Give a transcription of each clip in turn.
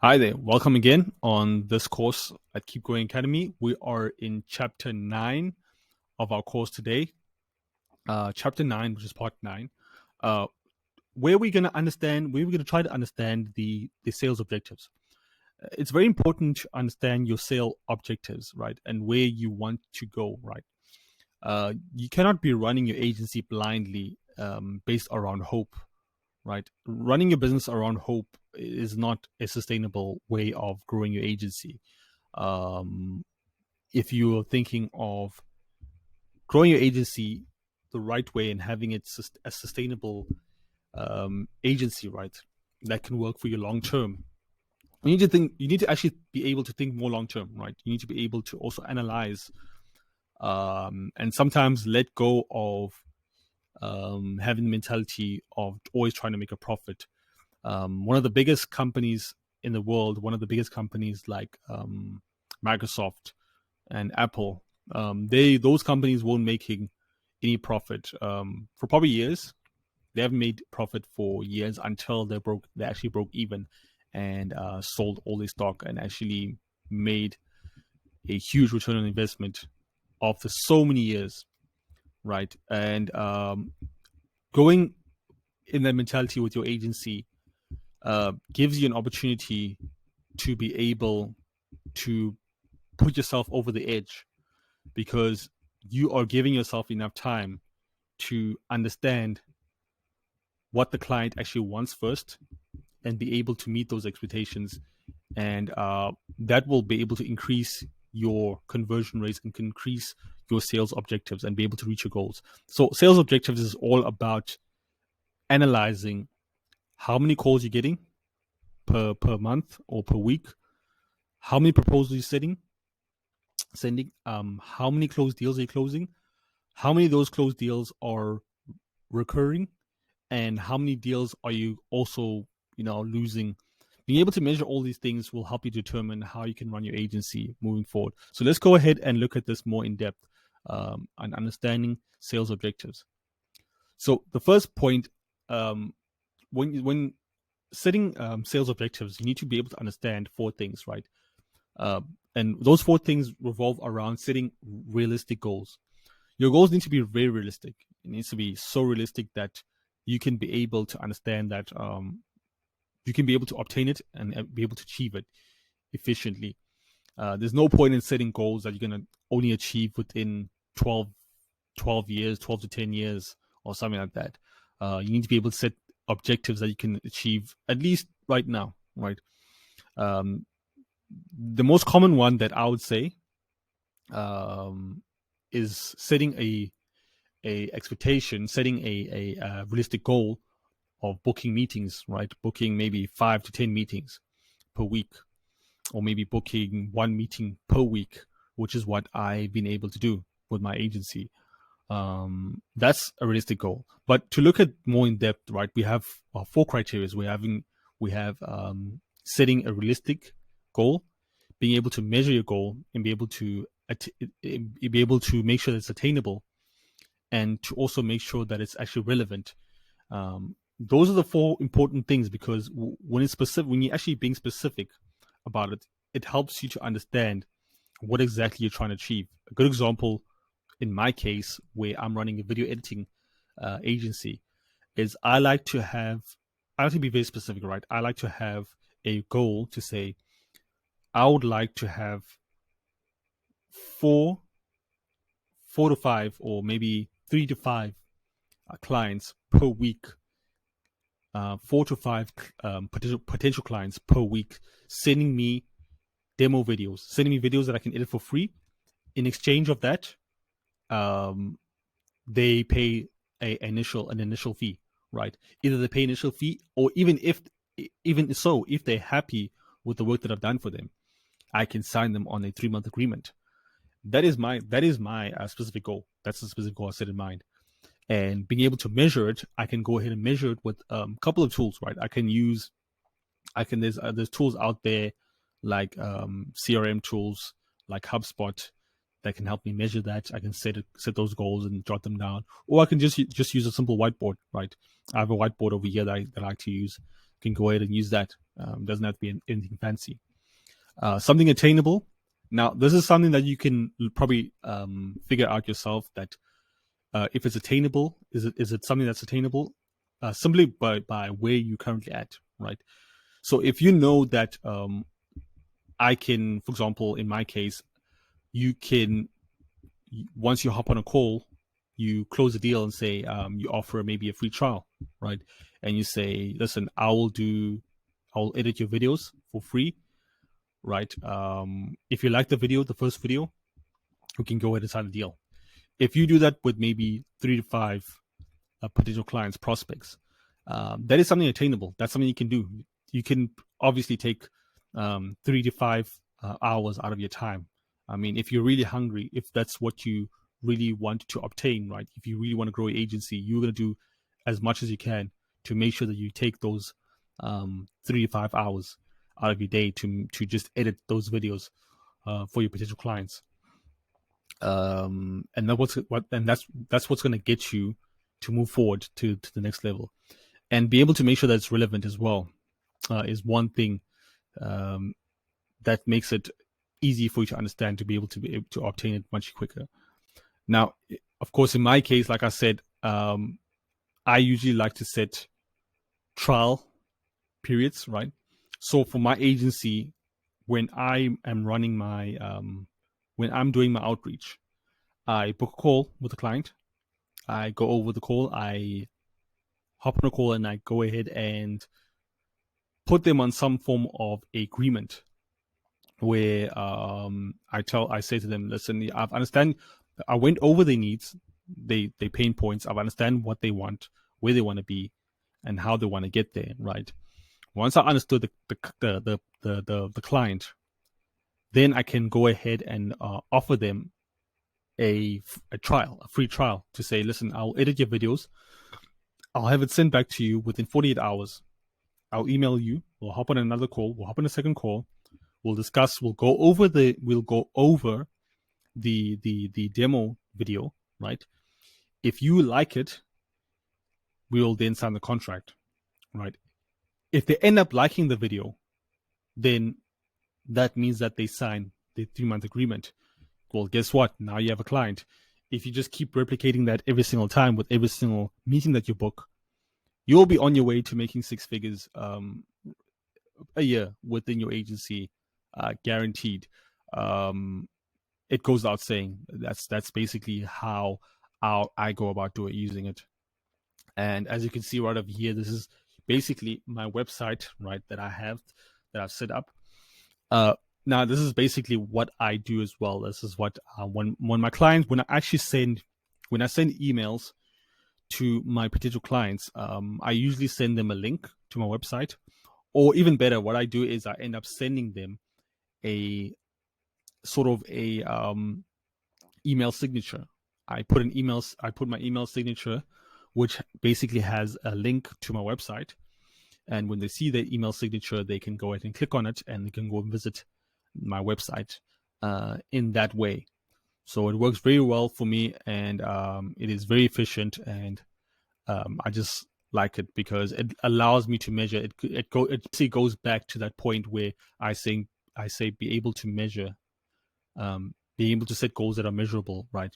Hi there, welcome again on this course at Keep Going Academy. We are in chapter 9 of our course today. Chapter 9, which is part 9, where we're going to try to understand the sales objectives. It's very important to understand your sale objectives, right? And where you want to go, right? You cannot be running your agency blindly based around hope, right? Running your business around hope is not a sustainable way of growing your agency. If you're thinking of growing your agency the right way and having it a sustainable agency, right, that can work for you long term, you need to actually be able to think more long term, right? You need to be able to also analyze and sometimes let go of having the mentality of always trying to make a profit. One of the biggest companies in the world, one of the biggest companies like Microsoft and Apple, those companies weren't making any profit for probably years. They haven't made profit for years until they actually broke even and sold all their stock and actually made a huge return on investment after so many years, right? And going in that mentality with your agency gives you an opportunity to be able to put yourself over the edge, because you are giving yourself enough time to understand what the client actually wants first and be able to meet those expectations. And that will be able to increase your conversion rates and increase your sales objectives and be able to reach your goals. So sales objectives is all about analyzing how many calls you're getting per month or per week, how many proposals you're sending, how many closed deals are you closing, how many of those closed deals are recurring, and how many deals are you also losing. Being able to measure all these things will help you determine how you can run your agency moving forward. So let's go ahead and look at this more in depth and understanding sales objectives. So the first point, when setting sales objectives, you need to be able to understand 4 things, right? And those 4 things revolve around setting realistic goals. Your goals need to be very realistic. It needs to be so realistic that you can be able to understand that you can be able to obtain it and be able to achieve it efficiently. There's no point in setting goals that you're going to only achieve within 12 years, 12 to 10 years or something like that. You need to be able to set objectives that you can achieve at least right now, right? The most common one that I would say is setting a expectation, setting a realistic goal of booking meetings, right? Booking maybe 5 to 10 meetings per week, or maybe booking 1 meeting per week, which is what I've been able to do with my agency. That's a realistic goal. But to look at more in depth, right, we have 4 criteria. We have setting a realistic goal, being able to measure your goal, and be able to make sure that it's attainable, and to also make sure that it's actually relevant. Those are the 4 important things, because when you're actually being specific about it, it helps you to understand what exactly you're trying to achieve. A good example, in my case, where I'm running a video editing agency, is I like to be very specific, right? I like to have a goal to say, I would like to have 4 to 5, or maybe 3 to 5 clients per week. 4 to 5 potential clients per week sending me demo videos, sending me videos that I can edit for free. In exchange of that, they pay an initial fee, right? Either they pay initial fee, or even if they're happy with the work that I've done for them, I can sign them on a 3-month agreement. That is my specific goal. That's the specific goal I set in mind. And being able to measure it, I can go ahead and measure it with a couple of tools, right? There's tools out there like CRM tools like HubSpot that can help me measure that. I can set those goals and jot them down, or I can just use a simple whiteboard, right? I have a whiteboard over here that I like to use. You can go ahead and use that. Doesn't have to be anything fancy. Something attainable. Now, this is something that you can probably figure out yourself, that if it's attainable, is it something that's attainable simply by where you're currently at, right? So if you know that I can, for example, in my case, you can, once you hop on a call, you close a deal and say, you offer maybe a free trial, right? And you say, listen, I'll edit your videos for free, right? If you like the first video, we can go ahead and sign a deal. If you do that with maybe 3 to 5 potential clients, prospects, that is something attainable. That's something you can do. You can obviously take 3 to 5 hours out of your time. I mean, if you're really hungry, if that's what you really want to obtain, right? If you really want to grow your agency, you're going to do as much as you can to make sure that you take those 3 to 5 hours out of your day to just edit those videos for your potential clients. And that's what's going to get you to move forward to the next level, and be able to make sure that it's relevant as well. Is one thing that makes it easy for you to understand, to be able to obtain it much quicker. Now, of course, in my case, like I said, I usually like to set trial periods, right? So for my agency, when I am running my when I'm doing my outreach, I book a call with the client. I go over the call. I hop on a call and I go ahead and put them on some form of agreement where I say to them, listen, I went over their needs, they pain points. I understand what they want, where they want to be, and how they want to get there, right? Once I understood the client, then I can go ahead and offer them a free trial, to say, listen, I'll edit your videos. I'll have it sent back to you within 48 hours. I'll email you. We'll hop on another call. We'll hop on a second call. We'll discuss. We'll go over the demo video, right? If you like it, we will then sign the contract, right? If they end up liking the video, then that means that they sign the 3-month agreement. Well, guess what? Now you have a client. If you just keep replicating that every single time with every single meeting that you book, you'll be on your way to making 6 figures a year within your agency, guaranteed. It goes without saying. That's basically how I go about using it. And as you can see right over here, this is basically my website, right, that I've set up. Now, this is basically what I do as well. This is what when my clients, when I send emails to my potential clients, I usually send them a link to my website, or even better, what I do is I end up sending them a sort of a email signature. I put my email signature, which basically has a link to my website. And when they see the email signature, they can go ahead and click on it, and they can go and visit my website in that way. So it works very well for me, and it is very efficient, and I just like it because it allows me to measure. It basically goes back to that point where I say be able to measure, being able to set goals that are measurable, right?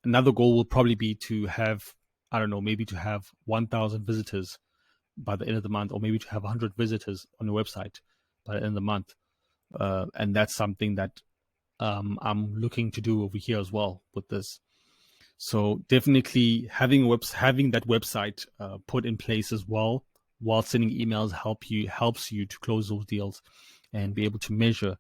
Another goal will probably be to have, I don't know, maybe to have 1,000 visitors by the end of the month, or maybe to have 100 visitors on your website by the end of the month. And that's something that I'm looking to do over here as well with this. So definitely having that website put in place as well while sending emails helps you to close those deals and be able to measure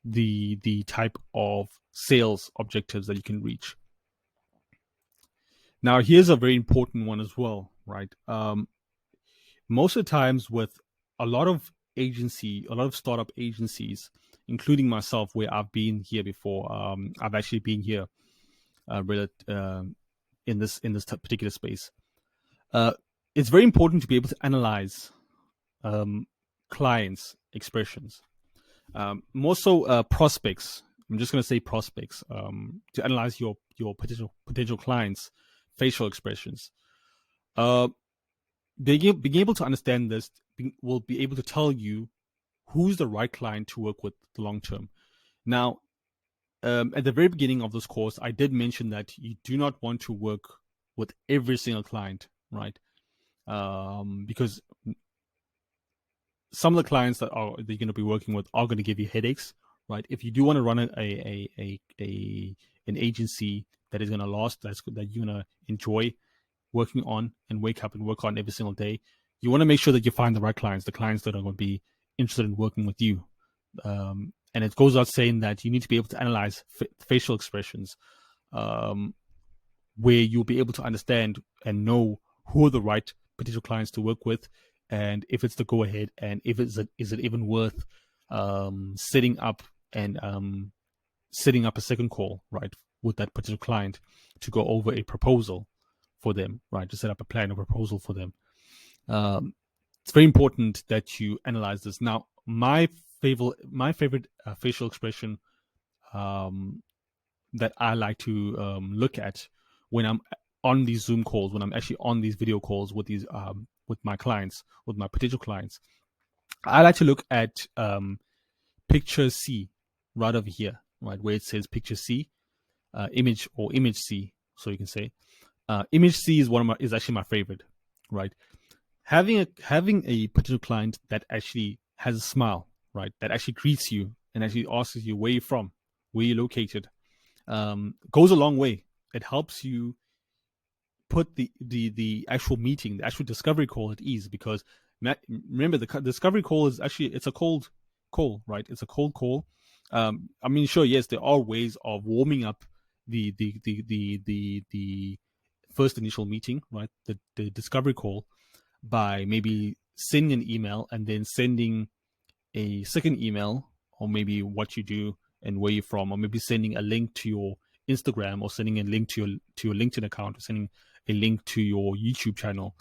the type of sales objectives that you can reach. Now, here's a very important one as well, right? Most of the times with a lot of startup agencies, including myself, where I've been here before, I've actually been here in this particular space. It's very important to be able to analyze clients' expressions, more so prospects. I'm just going to say prospects, to analyze your potential clients' facial expressions. Being able to understand this, will be able to tell you who's the right client to work with the long term. Now, at the very beginning of this course, I did mention that you do not want to work with every single client, right? Because some of the clients that you're going to be working with are going to give you headaches, right? If you do want to run an agency that is going to last, that you're going to enjoy working on and wake up and work on every single day, you want to make sure that you find the right clients, the clients that are going to be interested in working with you. And it goes out saying that you need to be able to analyze facial expressions, where you'll be able to understand and know who are the right potential clients to work with, and if it's the go ahead, and if is it even worth setting up a second call, right, with that particular client to go over a proposal for them, right, to set up a plan or proposal for them. It's very important that you analyze this. Now, my favorite facial expression that I like to look at when I'm on these Zoom calls, when I'm actually on these video calls with these with my clients, with my potential clients, I like to look at picture C right over here, right, where it says picture C, image C, so you can say image C is actually my favorite, right? Having a potential client that actually has a smile, right, that actually greets you and actually asks you where you're from, where you're located, goes a long way. It helps you put the actual meeting, the actual discovery call at ease, because remember, the discovery call is actually, it's a cold call, right? It's a cold call. I mean, sure, yes, there are ways of warming up the first initial meeting, right? The discovery call, by maybe sending an email and then sending a second email, or maybe what you do and where you're from, or maybe sending a link to your Instagram, or sending a link to your LinkedIn account, or sending a link to your YouTube channel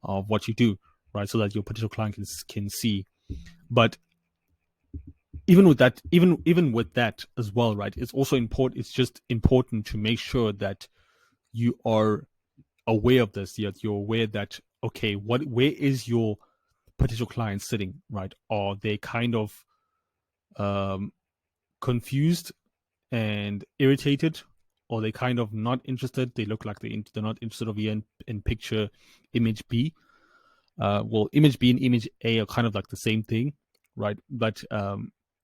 of what you do, right, so that your potential client can see. But even with that as well, right, it's also important. It's just important to make sure that you are aware of this. Yet you're aware that, okay, where is your potential client sitting, right? Are they kind of confused and irritated, or they kind of not interested? They look like they're not interested over here in picture image B. Well, image B and image A are kind of like the same thing, right? But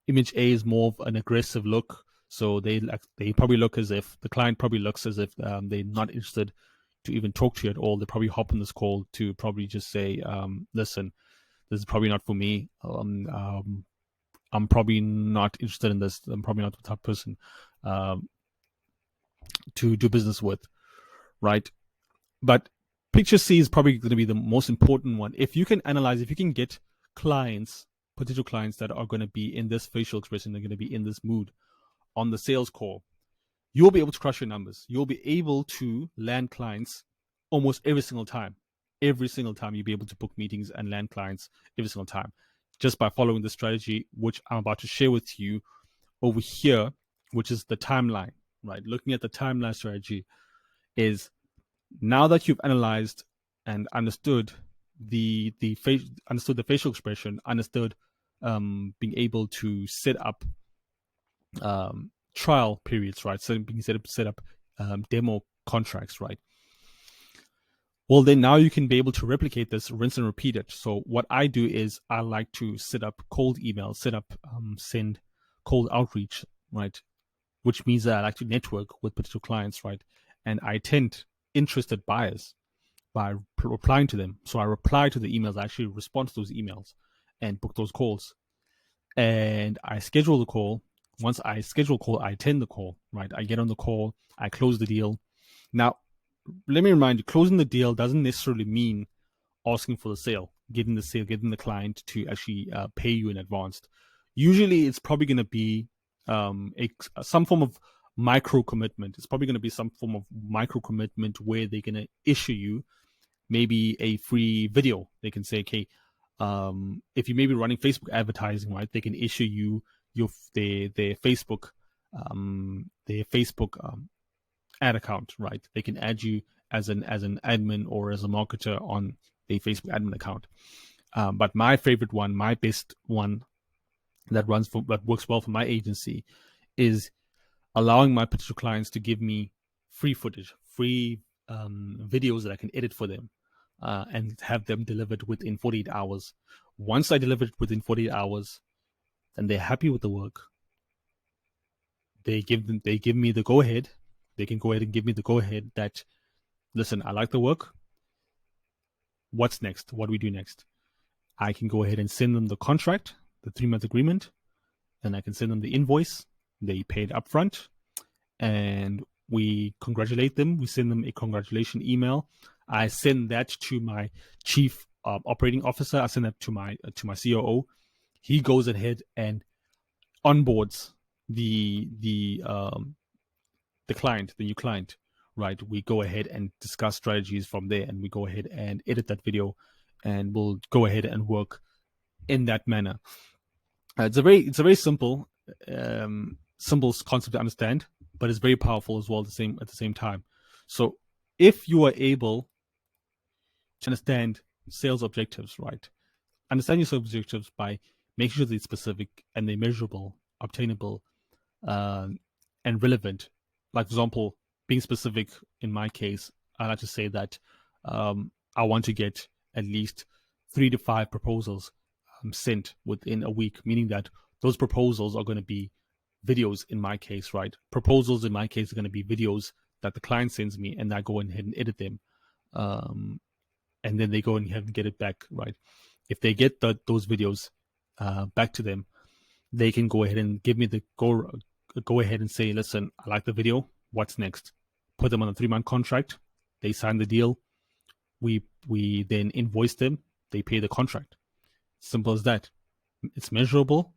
image A is more of an aggressive look, so they probably look as if the client probably looks as if they're not interested to even talk to you at all. They probably hop on this call to probably just say, listen, this is probably not for me. I'm probably not interested in this. I'm probably not the type of person to do business with, right? But picture C is probably going to be the most important one. If you can analyze, if you can get clients, potential clients that are going to be in this facial expression, they're going to be in this mood on the sales call, you'll be able to crush your numbers. You'll be able to land clients almost every single time. Every single time you'll be able to book meetings and land clients every single time, just by following the strategy, which I'm about to share with you over here, which is the timeline, right? Looking at the timeline strategy is, now that you've analyzed and understood the facial expression, understood being able to set up trial periods, right? So being set up demo contracts, right? Well, then now you can be able to replicate this, rinse and repeat it. So what I do is I like to set up cold emails, send cold outreach, right? Which means that I like to network with potential clients, right? And I attend interested buyers by replying to them. So I reply to the emails, I actually respond to those emails and book those calls. And I schedule the call. Once I schedule a call, I attend the call, right? I get on the call, I close the deal. Now, let me remind you, closing the deal doesn't necessarily mean asking for the sale, getting the client to actually pay you in advance. Usually, it's probably going to be some form of micro commitment. It's probably going to be some form of micro commitment where they're going to issue you maybe a free video. They can say, okay, if you may be running Facebook advertising, right, they can issue you their Facebook ad account, right? They can add you as an admin or as a marketer on a Facebook admin account. But my favorite one, my best one that works well for my agency is allowing my potential clients to give me free footage, free videos that I can edit for them, and have them delivered within 48 hours. Once I deliver it within 48 hours, and they're happy with the work, they give me the go ahead. They can go ahead and give me the go ahead that, listen, I like the work. What's next? What do we do next? I can go ahead and send them the contract, the 3-month agreement, and I can send them the invoice. They paid upfront, and we congratulate them. We send them a congratulation email. I send that to my chief operating officer. I send that to my COO. He goes ahead and onboards the client, the new client, right? We go ahead and discuss strategies from there, and we go ahead and edit that video, and we'll go ahead and work in that manner. It's a very simple concept to understand, but it's very powerful as well at the same time. So if you are able to understand sales objectives, right? Understand your sales objectives by making sure they're specific and they're measurable, obtainable, and relevant. Like, for example, being specific in my case, I like to say that I want to get at least 3 to 5 proposals sent within a week, meaning that those proposals are going to be videos in my case, right? Proposals in my case are going to be videos that the client sends me, and I go ahead and edit them. And then they go and have to get it back, right? If they get those videos back to them, they can go ahead and give me the go ahead and say, listen, I like the video. What's next? Put them on a 3-month contract. They sign the deal. We then invoice them. They pay the contract. Simple as that. It's measurable.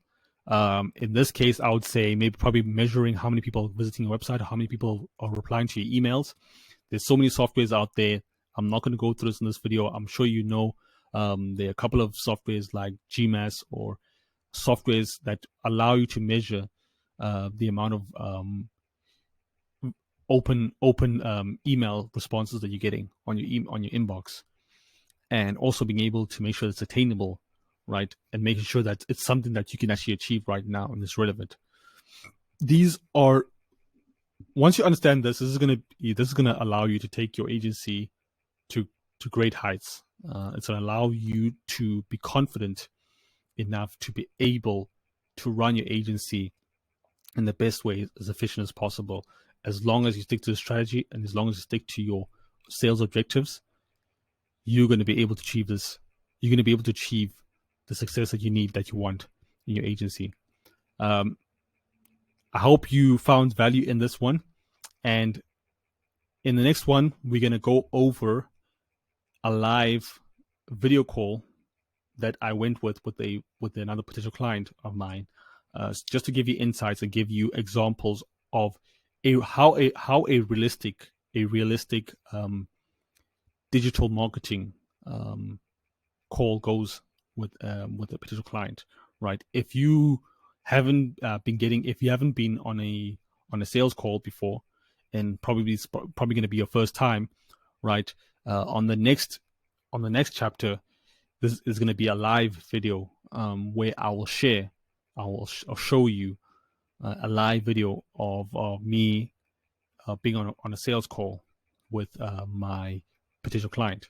In this case, I would say probably measuring how many people are visiting your website, how many people are replying to your emails. There's so many softwares out there. I'm not going to go through this in this video. I'm sure you know there are a couple of softwares like GMAS or softwares that allow you to measure the amount of open email responses that you're getting on your inbox, and also being able to make sure it's attainable, right? And making sure that it's something that you can actually achieve right now and is relevant. These are, once you understand this is gonna allow you to take your agency to great heights. It's gonna allow you to be confident enough to be able to run your agency in the best way, as efficient as possible. As long as you stick to the strategy and as long as you stick to your sales objectives, you're going to be able to achieve this. You're going to be able to achieve the success that you want in your agency. I hope you found value in this one. And in the next one, we're going to go over a live video call that I went with another potential client of mine, just to give you insights and give you examples of how a realistic digital marketing call goes with a potential client, right? If you haven't been on a sales call before, and it's probably going to be your first time, right? On the next chapter, this is going to be a live video where I'll show you a live video of me being on a sales call with my potential client.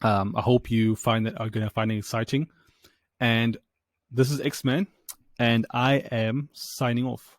I hope you are going to find it exciting. And this is X-Man, and I am signing off.